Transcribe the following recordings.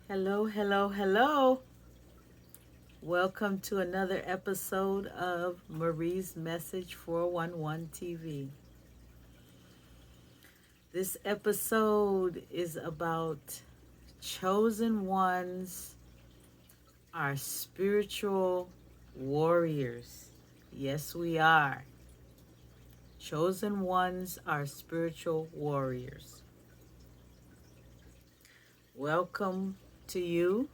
Hello, hello, hello. Welcome to another episode of Marie's Message 411 TV. This episode is about chosen ones, our spiritual warriors. Yes, we are. Chosen ones are spiritual warriors. Welcome to you.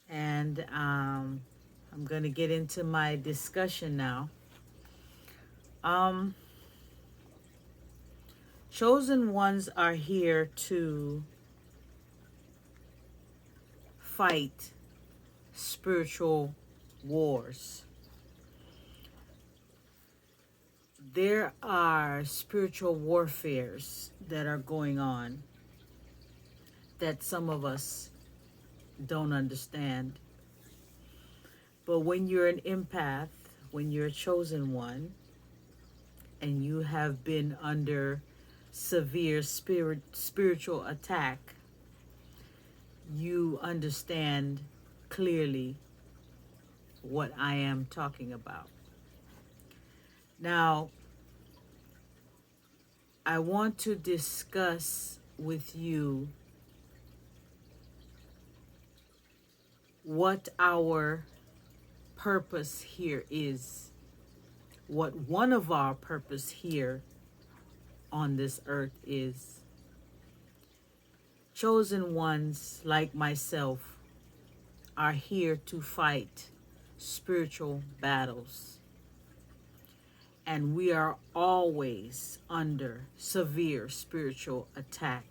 And I'm going to get into my discussion now. Um, Chosen ones are here to fight spiritual wars. There are spiritual warfares that are going on that some of us don't understand. But when you're an empath, when you're a chosen one, and you have been under severe spiritual attack, you understand clearly what I am talking about. Now, I want to discuss with you what our purpose here is, what one of our purpose here on this earth is. Chosen ones like myself are here to fight spiritual battles. And we are always under severe spiritual attack.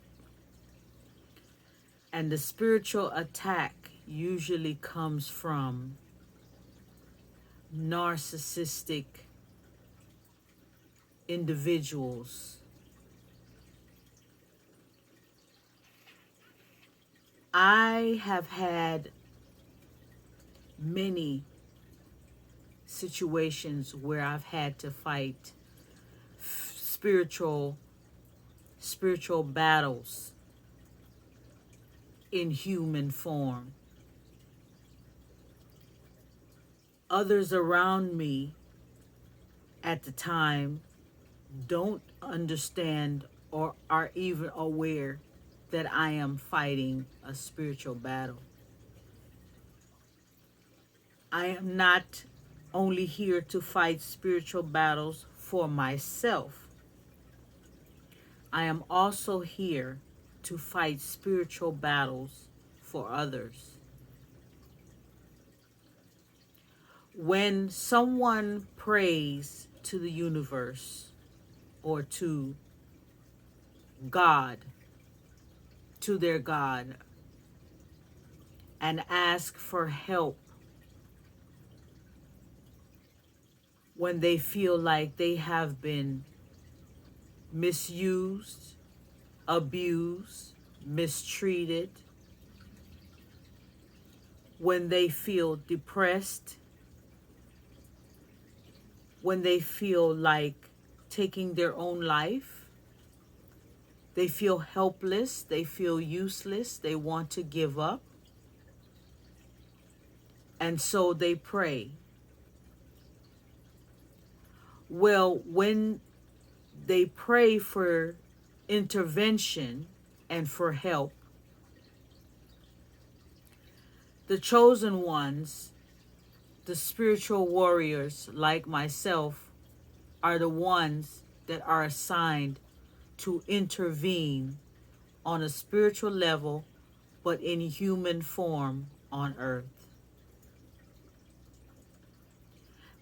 And the spiritual attack usually comes from narcissistic individuals. I have had many situations where I've had to fight spiritual battles in human form. Others around me at the time don't understand or are even aware that I am fighting a spiritual battle. I am not only here to fight spiritual battles for myself, I am also here to fight spiritual battles for others. When someone prays to the universe or to God, to their God, and ask for help when they feel like they have been misused, abused, mistreated, when they feel depressed, when they feel like taking their own life, they feel helpless, they feel useless, they want to give up, and so they pray. Well, when they pray for intervention and for help, the chosen ones, the spiritual warriors like myself, are the ones that are assigned to intervene on a spiritual level, but in human form on earth.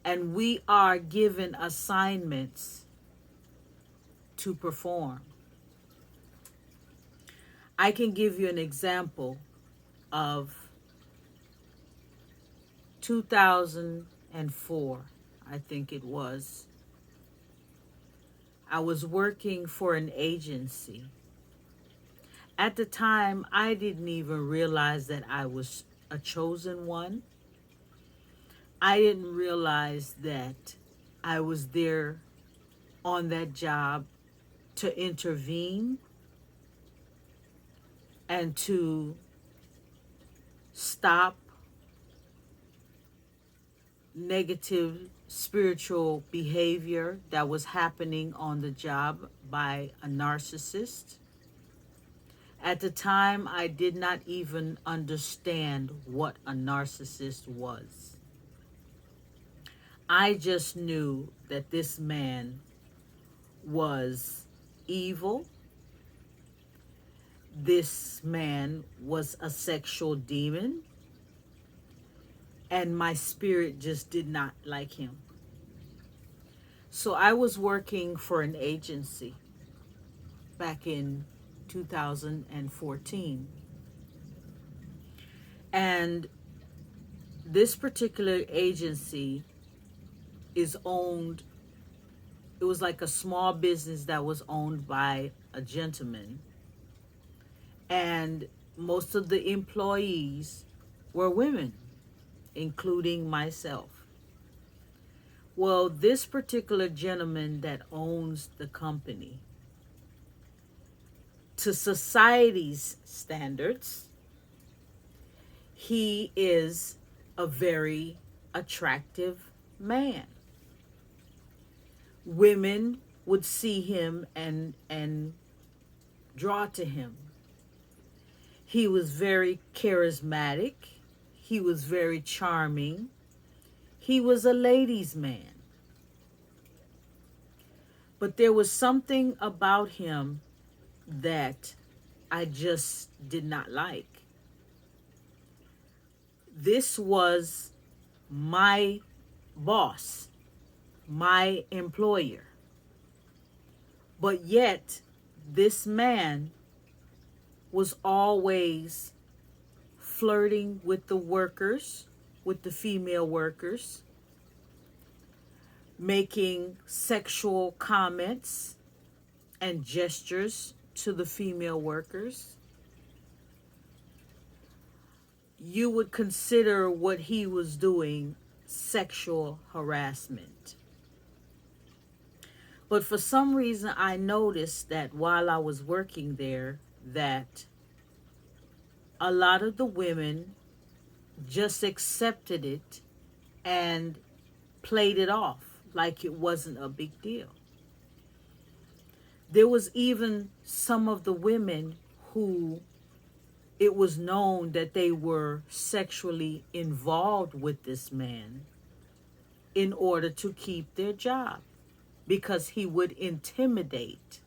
And we are given assignments to perform. I can give you an example of 2004, I think it was. I was working for an agency. At the time, I didn't even realize that I was a chosen one. I didn't realize that I was there on that job to intervene. and to stop negative spiritual behavior that was happening on the job by a narcissist. At the time, I did not even understand what a narcissist was. I just knew that this man was evil. This man was a sexual demon. And my spirit just did not like him. So I was working for an agency back in 2014. And this particular agency is owned, it was like a small business that was owned by a gentleman. And most of the employees were women, including myself. Well, this particular gentleman that owns the company, to society's standards, he is a very attractive man. Women would see him and draw to him. He was very charismatic. He was very charming. He was a ladies' man. But there was something about him that I just did not like. This was my boss, my employer. But yet, this man was always flirting with the workers, with the female workers, making sexual comments and gestures to the female workers. You would consider what he was doing sexual harassment. But for some reason, I noticed that while I was working there, that a lot of the women just accepted it and played it off like it wasn't a big deal. There was even some of the women who it was known that they were sexually involved with this man in order to keep their job, because he would intimidate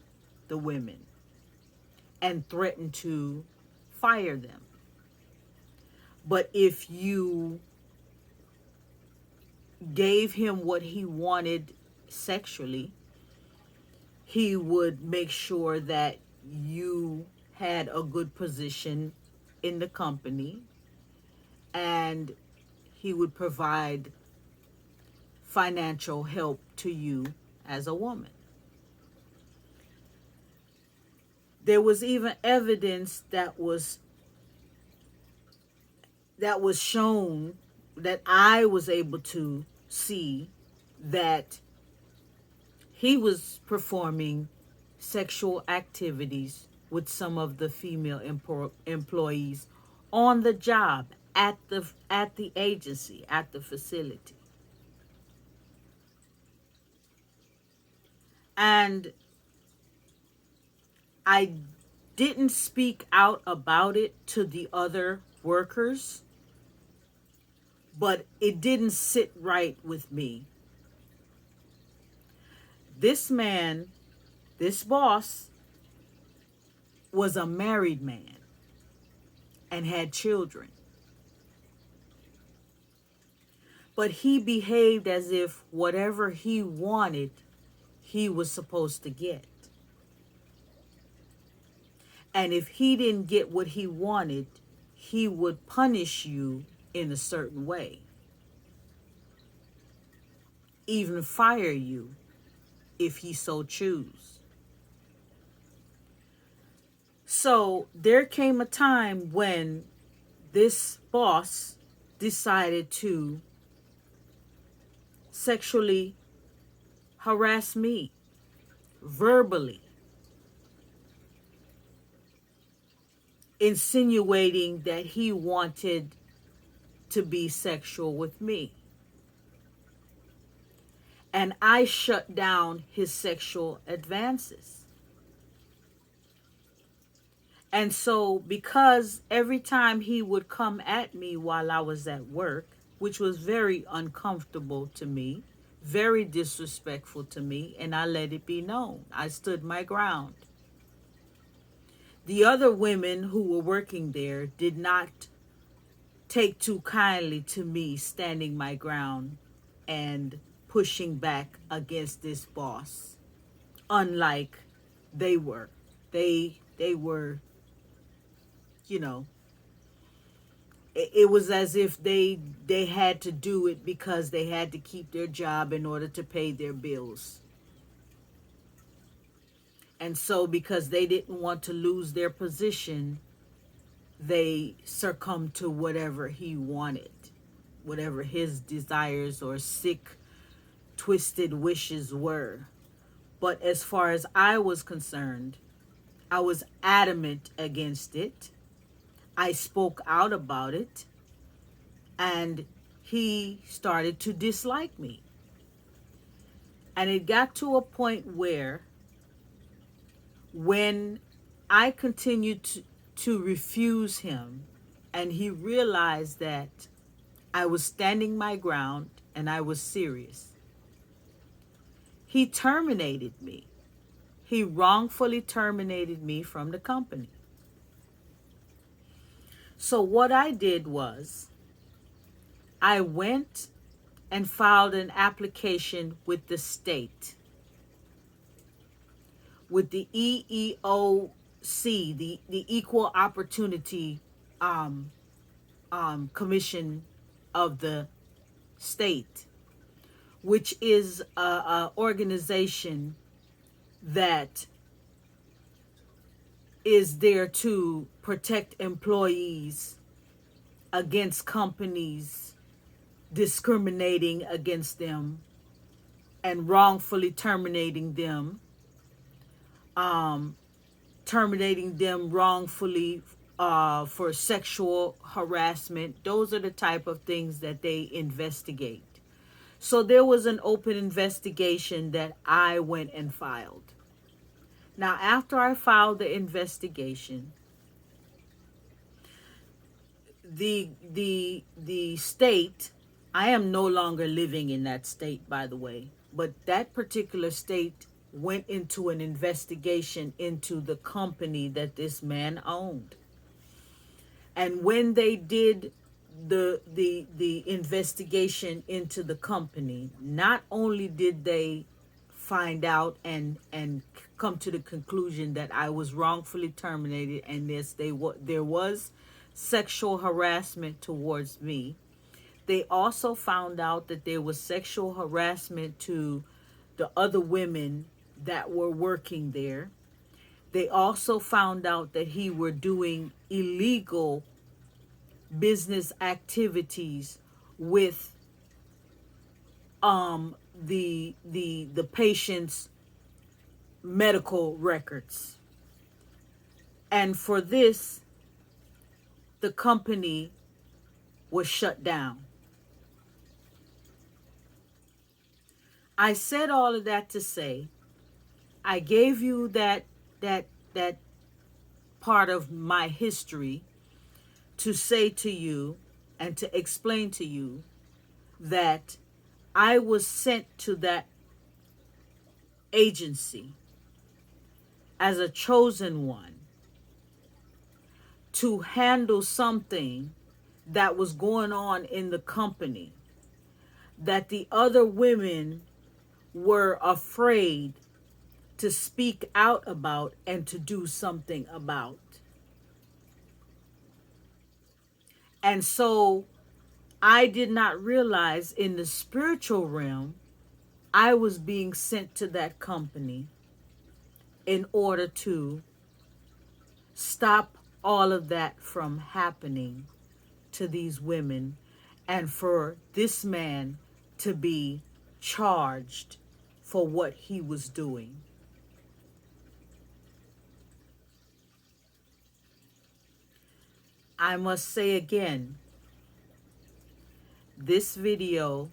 the women and threaten to fire them. But if you gave him what he wanted sexually, he would make sure that you had a good position in the company, and he would provide financial help to you as a woman. There was even evidence that was shown, that I was able to see, that he was performing sexual activities with some of the female employees on the job, at the agency, at the facility. And I didn't speak out about it to the other workers, but it didn't sit right with me. This man, this boss, was a married man and had children. But he behaved as if whatever he wanted, he was supposed to get. And if he didn't get what he wanted, he would punish you in a certain way, even fire you if he so choose. So there came a time when this boss decided to sexually harass me verbally. insinuating that he wanted to be sexual with me. And I shut down his sexual advances. And so, because every time he would come at me while I was at work, which was very uncomfortable to me, very disrespectful to me, and I let it be known. I stood my ground. The other women who were working there did not take too kindly to me standing my ground and pushing back against this boss, unlike they were. They were, you know, it was as if they had to do it because they had to keep their job in order to pay their bills. And so because they didn't want to lose their position, they succumbed to whatever he wanted, whatever his desires or sick, twisted wishes were. But as far as I was concerned, I was adamant against it. I spoke out about it, and he started to dislike me. And it got to a point where when I continued to refuse him, and he realized that I was standing my ground and I was serious, he terminated me. He wrongfully terminated me from the company. So what I did was I went and filed an application with the state, with the EEOC, the Equal Opportunity Commission of the state, which is a organization that is there to protect employees against companies discriminating against them and wrongfully terminating them wrongfully for sexual harassment. Those are the type of things that they investigate. So there was an open investigation that I went and filed. Now, after I filed the investigation, the state, I am no longer living in that state, by the way, but that particular state went into an investigation into the company that this man owned. And when they did the investigation into the company, not only did they find out and come to the conclusion that I was wrongfully terminated, and there was sexual harassment towards me, they also found out that there was sexual harassment to the other women that were working there. They also found out that he were doing illegal business activities with the patient's medical records. And for this, the company was shut down. I said all of that to say, I gave you that part of my history to say to you and to explain to you that I was sent to that agency as a chosen one to handle something that was going on in the company that the other women were afraid to speak out about and to do something about. And so I did not realize in the spiritual realm, I was being sent to that company in order to stop all of that from happening to these women, and for this man to be charged for what he was doing. I must say again, this video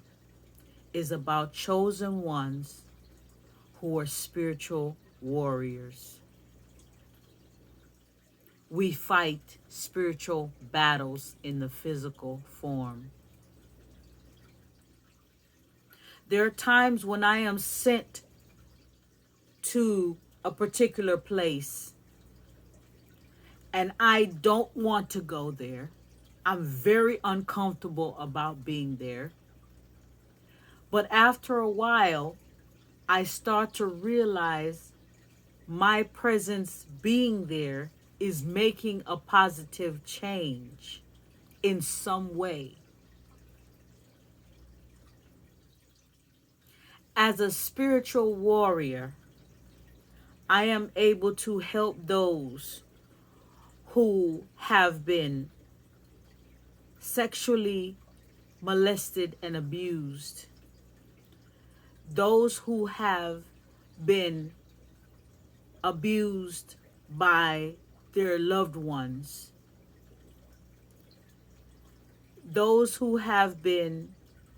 is about chosen ones who are spiritual warriors. We fight spiritual battles in the physical form. There are times when I am sent to a particular place and I don't want to go there. I'm very uncomfortable about being there. But after a while, I start to realize my presence being there is making a positive change in some way. As a spiritual warrior, I am able to help those who have been sexually molested and abused, those who have been abused by their loved ones, those who have been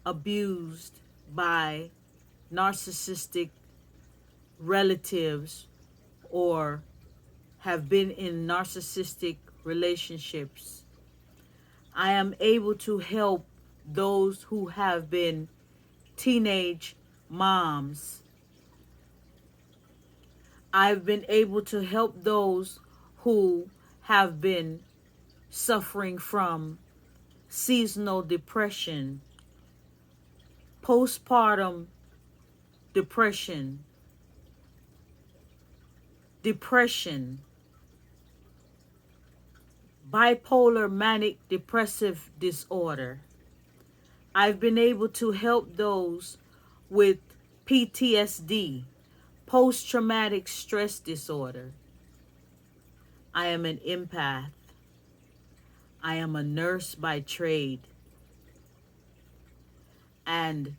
abused by narcissistic relatives or have been in narcissistic relationships. I am able to help those who have been teenage moms. I've been able to help those who have been suffering from seasonal depression, postpartum depression, bipolar manic depressive disorder. I've been able to help those with PTSD, post-traumatic stress disorder. I am an empath. I am a nurse by trade. And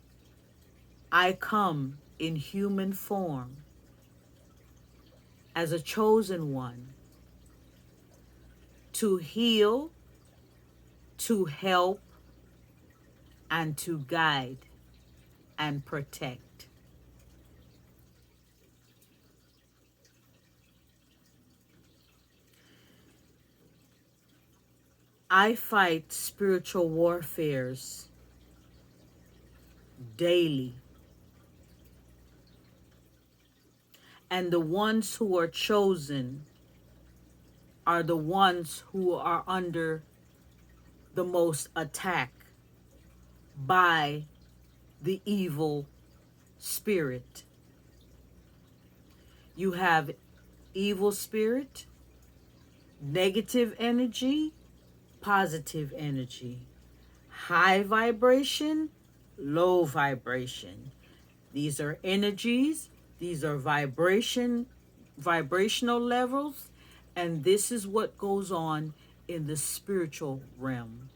I come in human form as a chosen one to heal, to help, and to guide and protect. I fight spiritual warfares daily. And the ones who are chosen are the ones who are under the most attack by the evil spirit. You have evil spirit, negative energy, positive energy, high vibration, low vibration. These are energies, these are vibrational levels, and this is what goes on in the spiritual realm.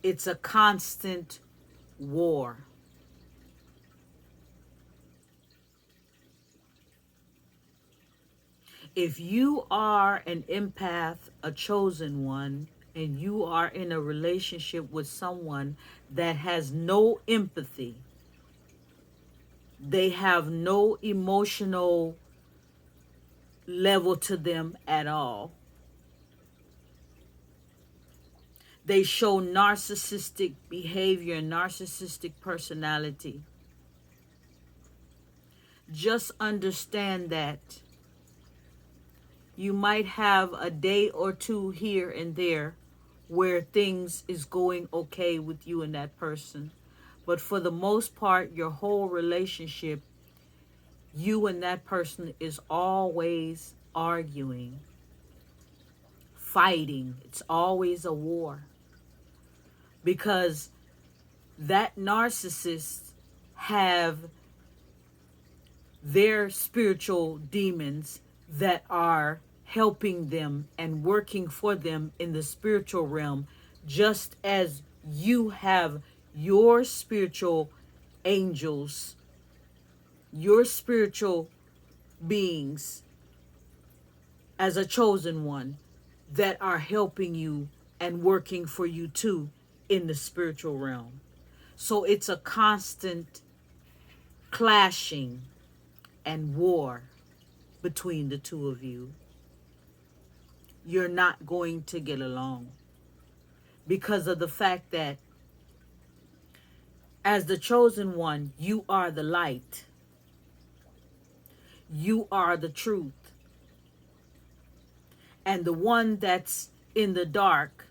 It's a constant war. If you are an empath, a chosen one, and you are in a relationship with someone that has no empathy, they have no emotional level to them at all. They show narcissistic behavior, narcissistic personality. Just understand that you might have a day or two here and there where things is going okay with you and that person. But for the most part, your whole relationship, you and that person is always arguing, fighting. It's always a war. Because that narcissist have their spiritual demons that are helping them and working for them in the spiritual realm, just as you have your spiritual angels, your spiritual beings as a chosen one that are helping you and working for you too in the spiritual realm. So it's a constant clashing and war between the two of you. You're not going to get along because of the fact that as the chosen one, you are the light. You are the truth. And the one that's in the dark,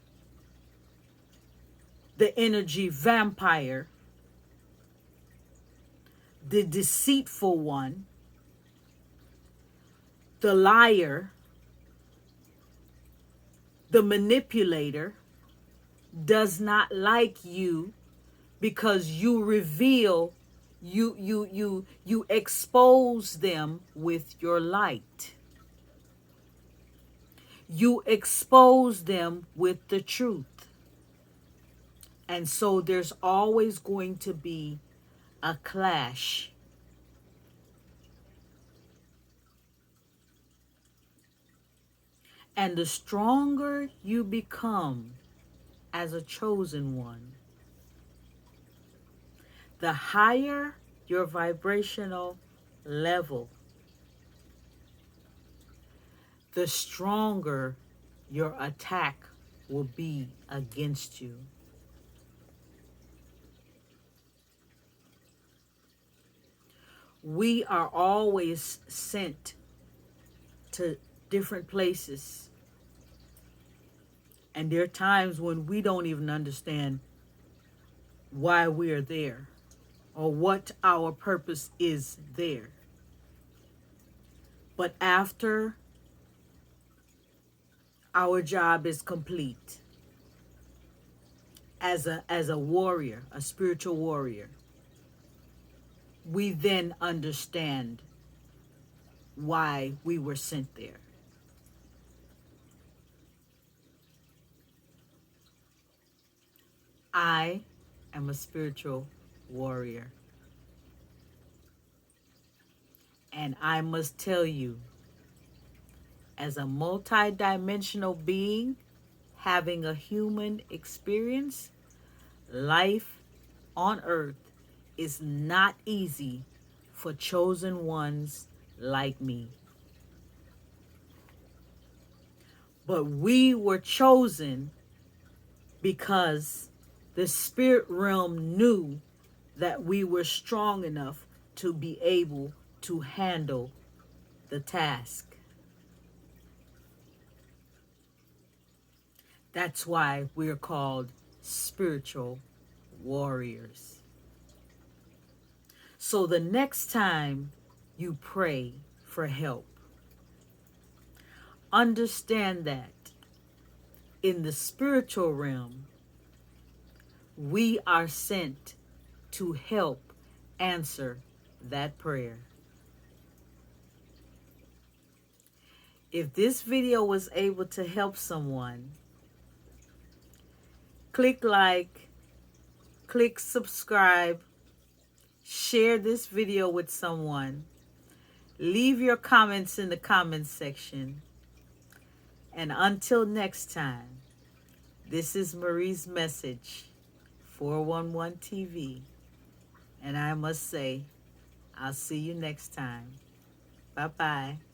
the energy vampire, the deceitful one, the liar, the manipulator, does not like you because you reveal, you expose them with your light. You expose them with the truth. And so there's always going to be a clash. And the stronger you become as a chosen one, the higher your vibrational level, the stronger your attack will be against you. We are always sent to different places. And there are times when we don't even understand why we're there or what our purpose is there. But after our job is complete, as a warrior, a spiritual warrior, we then understand why we were sent there. I am a spiritual warrior. And I must tell you, as a multidimensional being having a human experience, life on earth is not easy for chosen ones like me. But we were chosen because the spirit realm knew that we were strong enough to be able to handle the task. That's why we're called spiritual warriors. So the next time you pray for help, understand that in the spiritual realm, we are sent to help answer that prayer. If this video was able to help someone, click like, click subscribe, share this video with someone, leave your comments in the comments section. And until next time, this is Marie's Message, 411 TV. And I must say, I'll see you next time. Bye-bye.